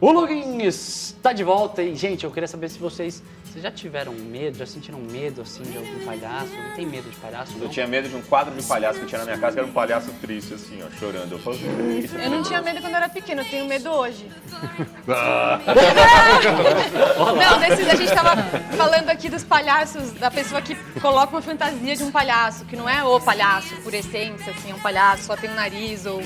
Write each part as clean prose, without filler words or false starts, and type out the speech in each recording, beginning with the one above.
O Login está de volta e, gente, eu queria saber se vocês já tiveram medo, já sentiram medo, assim, de algum palhaço? Não tem medo de palhaço, não? Eu tinha medo de um quadro de palhaço que tinha na minha casa, que era um palhaço triste, assim, ó, chorando. Eu falei, Eu não tinha medo quando eu era pequena, eu tenho medo hoje. Não, a gente tava falando aqui dos palhaços, da pessoa que coloca uma fantasia de um palhaço, que não é o palhaço, por essência, assim, é um palhaço, só tem um nariz, ou...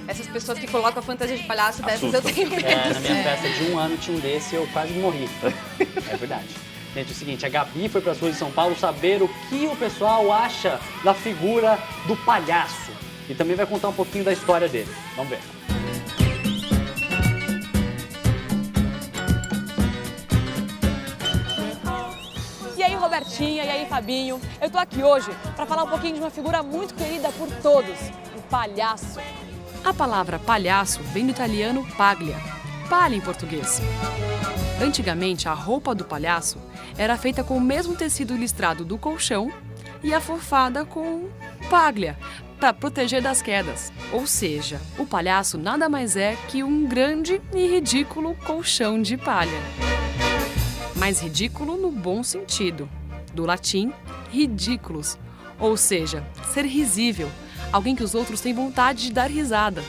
Essas pessoas que colocam a fantasia de palhaço, dessas eu tenho medo. Na minha festa de 1 ano tinha um desse e eu quase morri. É verdade. Gente, é o seguinte, a Gabi foi para as ruas de São Paulo saber o que o pessoal acha da figura do palhaço. E também vai contar um pouquinho da história dele. Vamos ver. E aí, Robertinha, e aí, Fabinho? Eu tô aqui hoje para falar um pouquinho de uma figura muito querida por todos, o palhaço. A palavra palhaço vem do italiano paglia, palha em português. Antigamente, a roupa do palhaço era feita com o mesmo tecido listrado do colchão e afofada com paglia, para proteger das quedas. Ou seja, o palhaço nada mais é que um grande e ridículo colchão de palha. Mas ridículo no bom sentido, do latim ridiculus, ou seja, ser risível, alguém que os outros têm vontade de dar risada.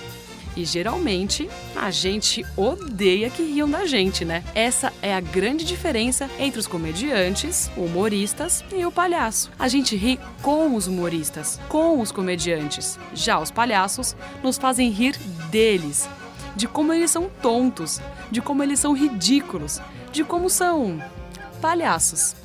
E geralmente a gente odeia que riam da gente, né? Essa é a grande diferença entre os comediantes, humoristas e o palhaço. A gente ri com os humoristas, com os comediantes. Já os palhaços nos fazem rir deles, de como eles são tontos, de como eles são ridículos, de como são palhaços.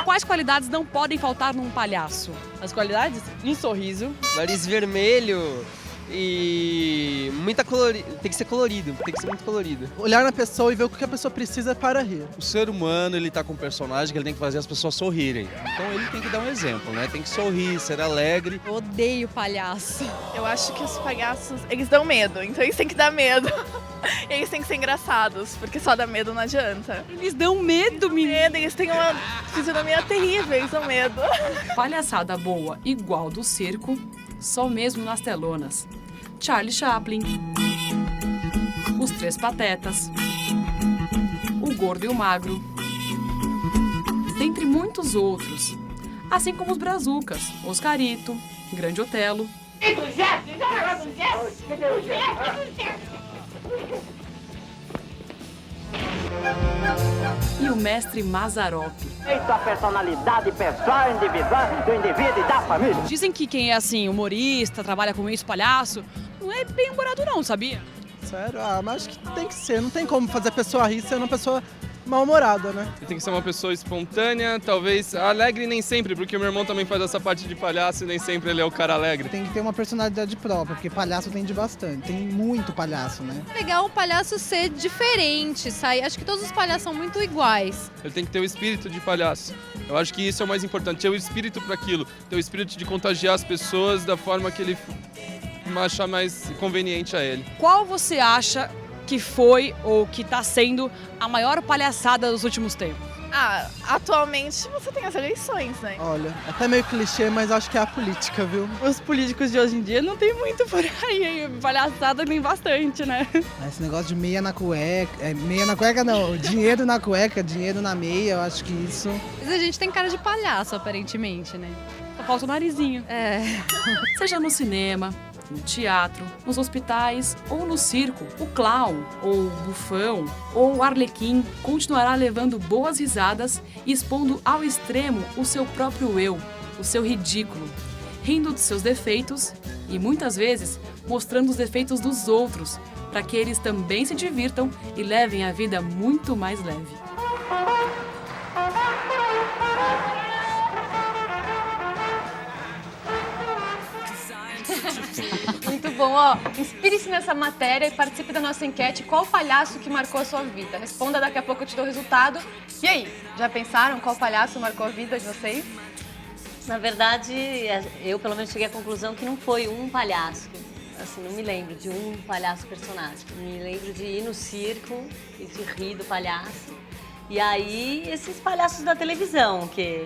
Quais qualidades não podem faltar num palhaço? As qualidades? Um sorriso, nariz vermelho e muita tem que ser colorido, tem que ser muito colorido. Olhar na pessoa e ver o que a pessoa precisa para rir. O ser humano, ele tá com um personagem que ele tem que fazer as pessoas sorrirem. Então ele tem que dar um exemplo, né? Tem que sorrir, ser alegre. Eu odeio palhaço. Eu acho que os palhaços, eles dão medo, então eles têm que dar medo. Eles têm que ser engraçados, porque só dar medo não adianta. Eles dão medo, menino. Eles têm uma fisionomia terrível, eles dão medo. Palhaçada boa igual do circo, só mesmo nas telonas. Charlie Chaplin, Os Três Patetas, O Gordo e o Magro, dentre muitos outros, assim como os Brazucas, Oscarito, Grande Otelo. E o mestre Mazzaropi. Respeito à personalidade pessoal, individual, do indivíduo e da família. Dizem que quem é assim, humorista, trabalha com isso, palhaço, não é bem humorado não, sabia? Sério? Ah, mas acho que tem que ser. Não tem como fazer a pessoa rir sendo uma pessoa mal-humorada, né? Tem que ser uma pessoa espontânea, talvez alegre nem sempre, porque o meu irmão também faz essa parte de palhaço e nem sempre ele é o cara alegre. Tem que ter uma personalidade própria, porque palhaço tem de bastante. Tem muito palhaço, né? Legal o palhaço ser diferente, sai. Acho que todos os palhaços são muito iguais. Ele tem que ter o espírito de palhaço. Eu acho que isso é o mais importante, ter o espírito para aquilo, ter o espírito de contagiar as pessoas da forma que ele achar mais conveniente a ele. Qual você acha que foi ou que está sendo a maior palhaçada dos últimos tempos? Ah, atualmente você tem as eleições, né? Olha, até meio clichê, mas acho que é a política, viu? Os políticos de hoje em dia não tem muito por aí, palhaçada tem bastante, né? Esse negócio de meia na cueca, meia na cueca não, dinheiro na cueca, dinheiro na meia, eu acho que isso... Mas a gente tem cara de palhaço, aparentemente, né? Só falta o narizinho. É. Seja no cinema, no teatro, nos hospitais ou no circo, o clown, ou o bufão, ou o arlequim continuará levando boas risadas e expondo ao extremo o seu próprio eu, o seu ridículo, rindo de seus defeitos e, muitas vezes, mostrando os defeitos dos outros, para que eles também se divirtam e levem a vida muito mais leve. Muito bom, ó. Inspire-se nessa matéria e participe da nossa enquete. Qual palhaço que marcou a sua vida? Responda, daqui a pouco eu te dou o resultado. E aí, já pensaram qual palhaço marcou a vida de vocês? Na verdade, eu pelo menos cheguei à conclusão que não foi um palhaço. Assim, não me lembro de um palhaço personagem. Me lembro de ir no circo e de rir do palhaço. E aí, esses palhaços da televisão, que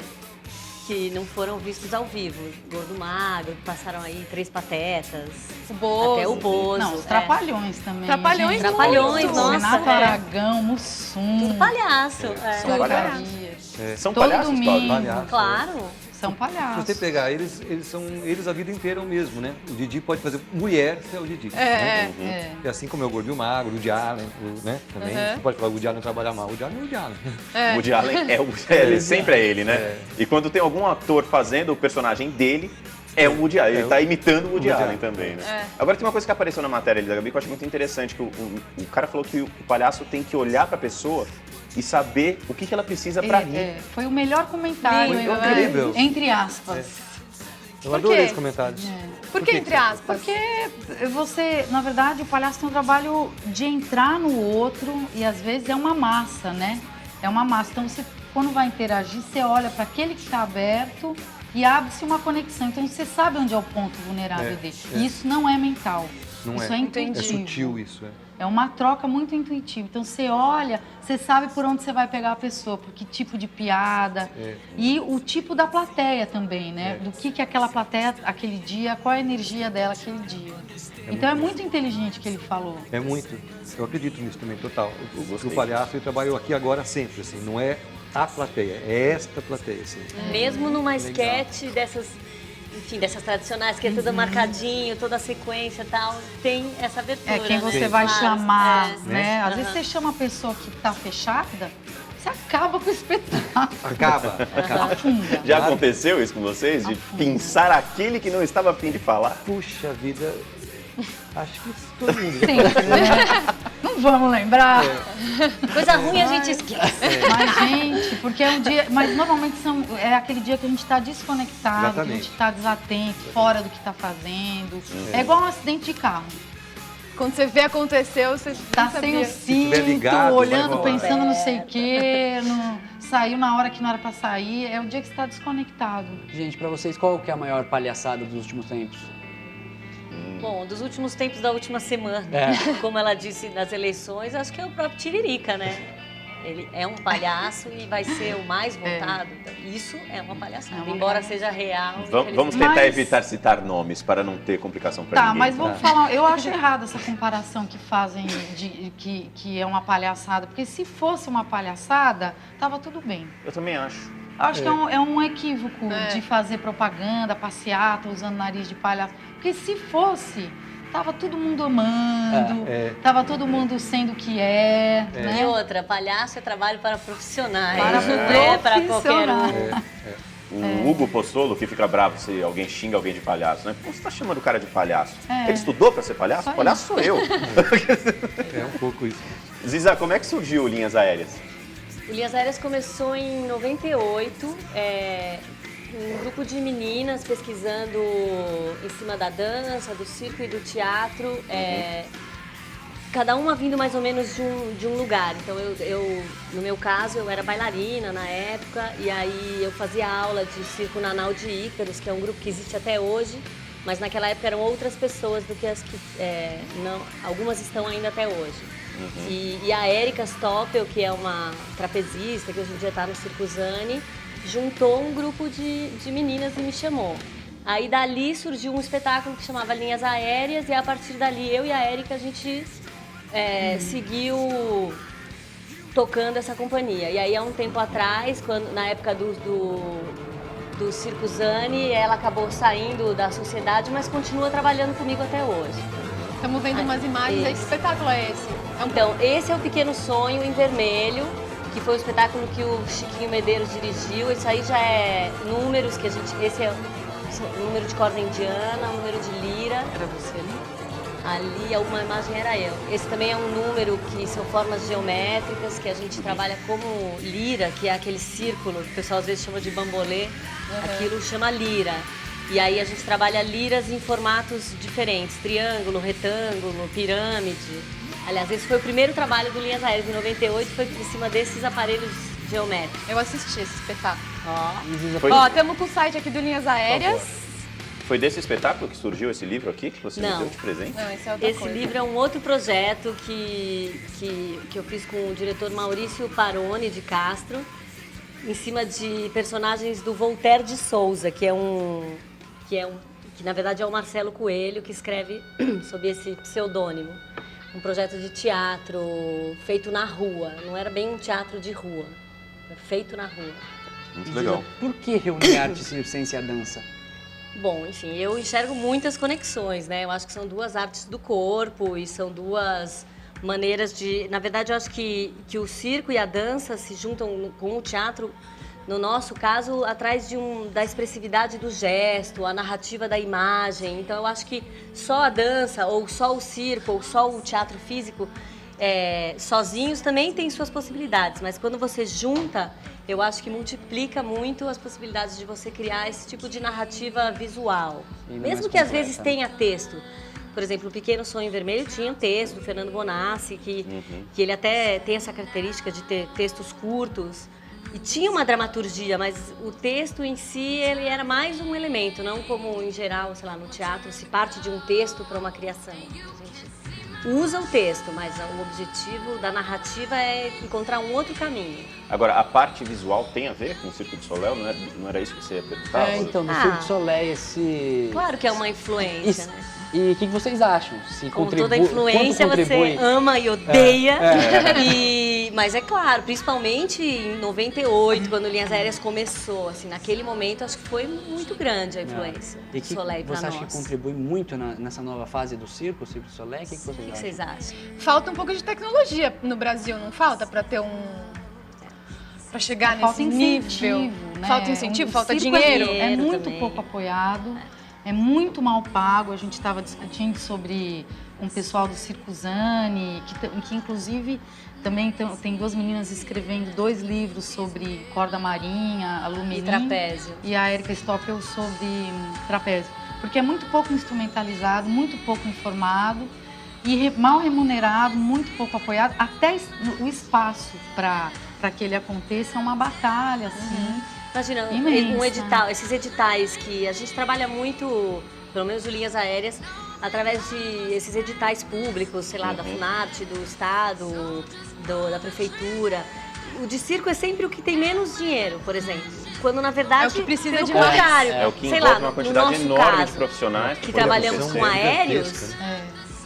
que não foram vistos ao vivo. Gordo Magro, passaram aí 3 Patetas. O Bozo. Até o Bozo. Não, os Trapalhões também. Trapalhões, gente. Trapalhões, muito. nossa. Renato Aragão, Mussum. Tudo palhaço. São palhaços. São Todo palhaços, domingo. Paulo? Claro. São Se palhaços. você pegar, eles são eles a vida inteira o mesmo, né? O Didi pode fazer mulher, você é o Didi. Né? E assim como é o Gordo e o Magro, o Woody Allen, né? Também. Você pode falar, o Woody Allen trabalha mal. O Woody Allen é o Woody Allen. O Woody Allen ele sempre é ele, né? E quando tem algum ator fazendo o personagem dele, é o Woody Allen. Ele tá imitando o Woody Allen também, né? Agora tem uma coisa que apareceu na matéria ali da Gabi que eu achei muito interessante, que o cara falou que o palhaço tem que olhar pra pessoa e saber o que ela precisa pra rir. Foi o melhor comentário, Foi incrível. entre aspas. Eu adorei os comentários. Por que entre aspas? Porque você, na verdade, o palhaço tem um trabalho de entrar no outro e às vezes é uma massa, né? É uma massa. Então você, quando vai interagir, você olha para aquele que está aberto e abre-se uma conexão. Então você sabe onde é o ponto vulnerável dele. E isso não é mental. Não isso é intuitivo. É sutil isso, É uma troca muito intuitiva. Então você olha, você sabe por onde você vai pegar a pessoa, por que tipo de piada. E o tipo da plateia também, né? Do que aquela plateia, aquele dia, qual a energia dela aquele dia. Então é muito inteligente o que ele falou. É muito. Eu acredito nisso também, total. O palhaço, ele trabalhou aqui agora sempre, assim. Não é a plateia, é esta plateia, assim. Mesmo numa esquete dessas... Enfim, dessas tradicionais, que é tudo marcadinho, toda a sequência e tal, tem essa abertura. É quem você vai chamar, né? Às vezes você chama a pessoa que tá fechada, você acaba com o espetáculo. Acaba. Afunda. Já aconteceu isso com vocês? De pensar aquele que não estava a fim de falar? Puxa vida, acho que todo mundo. Sim, né? Não vamos lembrar. Coisa ruim a gente esquece. Mas, gente, porque é um dia... Mas normalmente é aquele dia que a gente está desconectado, Exatamente. que a gente está desatento, fora do que está fazendo. É igual um acidente de carro. Quando você vê aconteceu, você Tá não sem sabia. o cinto, ligado, olhando, vai pensando não sei o quê, saiu na hora que não era pra sair. É o dia que você está desconectado. Gente, pra vocês, qual que é a maior palhaçada dos últimos tempos? Bom, dos últimos tempos da última semana, como ela disse nas eleições, acho que é o próprio Tiririca, né? Ele é um palhaço e vai ser o mais votado. Então, isso é uma palhaçada, embora seja real. Vamos tentar evitar citar nomes para não ter complicação para ninguém. Tá, mas vamos falar, eu acho errado essa comparação que fazem que é uma palhaçada, porque se fosse uma palhaçada, tava tudo bem. Eu também acho. Eu acho que é um equívoco de fazer propaganda, passeata, usando nariz de palhaço. Porque se fosse, tava todo mundo amando, tava todo mundo sendo o que é. Né? E outra, palhaço é trabalho para profissionais, Para não é para qualquer um. O Hugo Postolo, que fica bravo se alguém xinga alguém de palhaço, né? Por que você tá chamando o cara de palhaço? Ele estudou para ser palhaço? Só Palhaço sou eu. É um pouco isso. Ziza, como é que surgiu o Linhas Aéreas? O Linhas Aéreas começou em 98, um grupo de meninas pesquisando em cima da dança, do circo e do teatro, cada uma vindo mais ou menos de um lugar. Então, no meu caso, eu era bailarina na época, e aí eu fazia aula de circo na Nau de Ícaros, que é um grupo que existe até hoje, mas naquela época eram outras pessoas do que as que algumas estão ainda até hoje. E a Érica Stoppel, que é uma trapezista, que hoje em dia está no Circo Zani, juntou um grupo de meninas e me chamou. Aí dali surgiu um espetáculo que chamava Linhas Aéreas, e a partir dali eu e a Érica a gente seguiu tocando essa companhia. E aí há um tempo atrás, na época do Circo Zani, ela acabou saindo da sociedade, mas continua trabalhando comigo até hoje. Estamos vendo umas imagens aí. Que espetáculo é esse? Então, esse é o Pequeno Sonho em Vermelho, que foi um espetáculo que o Chiquinho Medeiros dirigiu. Isso aí já é números que a gente... Esse é o número de corda indiana, o número de lira. Era você, né? Ali, alguma imagem era eu. Esse também é um número que são formas geométricas, que a gente trabalha como lira, que é aquele círculo, que o pessoal às vezes chama de bambolê. Aquilo chama lira. E aí a gente trabalha liras em formatos diferentes, triângulo, retângulo, pirâmide. Aliás, esse foi o primeiro trabalho do Linhas Aéreas, em 98, foi em cima desses aparelhos geométricos. Eu assisti esse espetáculo. Ó, estamos com o site aqui do Linhas Aéreas. Foi desse espetáculo que surgiu esse livro aqui, que você me deu de presente? Não, esse é outra coisa. Esse livro é um outro projeto que eu fiz com o diretor Maurício Paroni de Castro. em cima de personagens do Voltaire de Souza, que na verdade é o Marcelo Coelho, que escreve sob esse pseudônimo. Um projeto de teatro feito na rua. Não era bem um teatro de rua, era feito na rua. Muito legal. Por que reunir arte, circense e a dança? Bom, enfim, eu enxergo muitas conexões, né? Eu acho que são duas artes do corpo e são duas maneiras de... Na verdade, eu acho que o circo e a dança se juntam com o teatro, no nosso caso, atrás da expressividade do gesto, a narrativa da imagem. Então, eu acho que só a dança, ou só o circo, ou só o teatro físico, sozinhos também tem suas possibilidades. Mas quando você junta, eu acho que multiplica muito as possibilidades de você criar esse tipo de narrativa visual. Mesmo que às vezes tenha texto. Por exemplo, o Pequeno Sonho Vermelho tinha um texto do Fernando Bonassi, que ele até tem essa característica de ter textos curtos. E tinha uma dramaturgia, mas o texto em si, ele era mais um elemento, não como, em geral, sei lá, no teatro, se parte de um texto para uma criação. A gente usa o texto, mas o objetivo da narrativa é encontrar um outro caminho. Agora, a parte visual tem a ver com o Circo du Soleil? Não era isso que você ia perguntar? Então, no Circo du Soleil, esse... Claro que é uma influência, né? E o que vocês acham? Como toda influência, você ama e odeia. Mas é claro, principalmente em 98, quando Linhas Aéreas começou, assim, naquele momento, acho que foi muito grande a influência do Soleil para nós. Você acha que contribui muito nessa nova fase do circo, o Circo du Soleil? O que vocês acham? Falta um pouco de tecnologia no Brasil, não falta? Para ter para chegar nesse nível? Né? Falta incentivo, falta dinheiro? É muito pouco apoiado. É muito mal pago. A gente estava discutindo sobre um pessoal do Circuzane, que inclusive também tem duas meninas escrevendo 2 livros sobre corda marinha, a Lumerim e trapézio. E a Erika Stoppel sobre trapézio. Porque é muito pouco instrumentalizado, muito pouco informado e mal remunerado, muito pouco apoiado. Até o espaço para que ele aconteça é uma batalha, assim. Imagina, um edital, esses editais que a gente trabalha muito, pelo menos o Linhas Aéreas, através de esses editais públicos, sei lá, da Funarte, do Estado, da Prefeitura. O de circo é sempre o que tem menos dinheiro, por exemplo. Quando, na verdade, é o que precisa de mais. É o que envolve uma quantidade enorme de profissionais. Que trabalhamos com aéreos,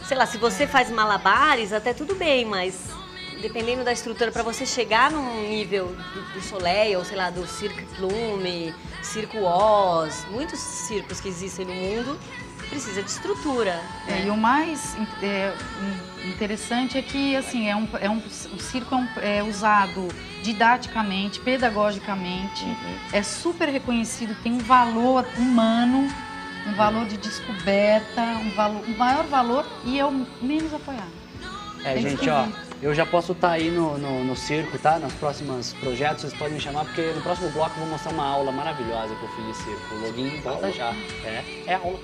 sei lá, se você faz malabares, até tudo bem, mas... Dependendo da estrutura, para você chegar num nível do Soleil, ou sei lá, do Cirque Plume, Circo Oz, muitos circos que existem no mundo, precisa de estrutura. Né? E o mais interessante é que, assim, o circo é usado didaticamente, pedagogicamente, é super reconhecido, tem um valor humano, um valor de descoberta, um maior valor e é o menos apoiado. Gente, ó, eu já posso estar aí no circo, tá? Nos próximos projetos, vocês podem me chamar, porque no próximo bloco eu vou mostrar uma aula maravilhosa que eu fiz de circo. O Login volta já. É aula.